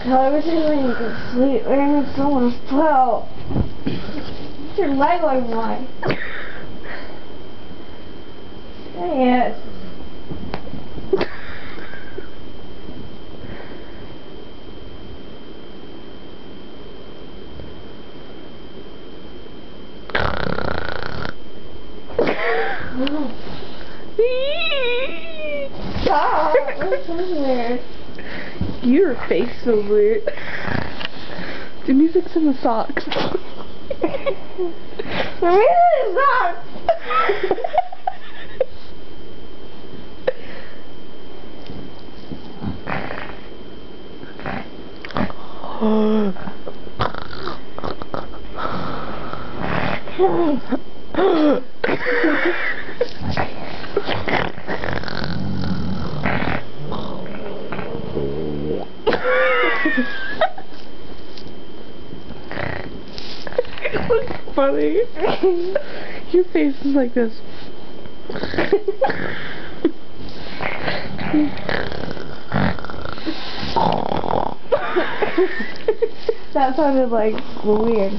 I was going to go to sleep and someone fell. What's your leg like mine? Yes. Stop! What's so weird? Your face so weird. The music's in the socks. The music is not! It's funny. Your face is like this. That sounded like weird.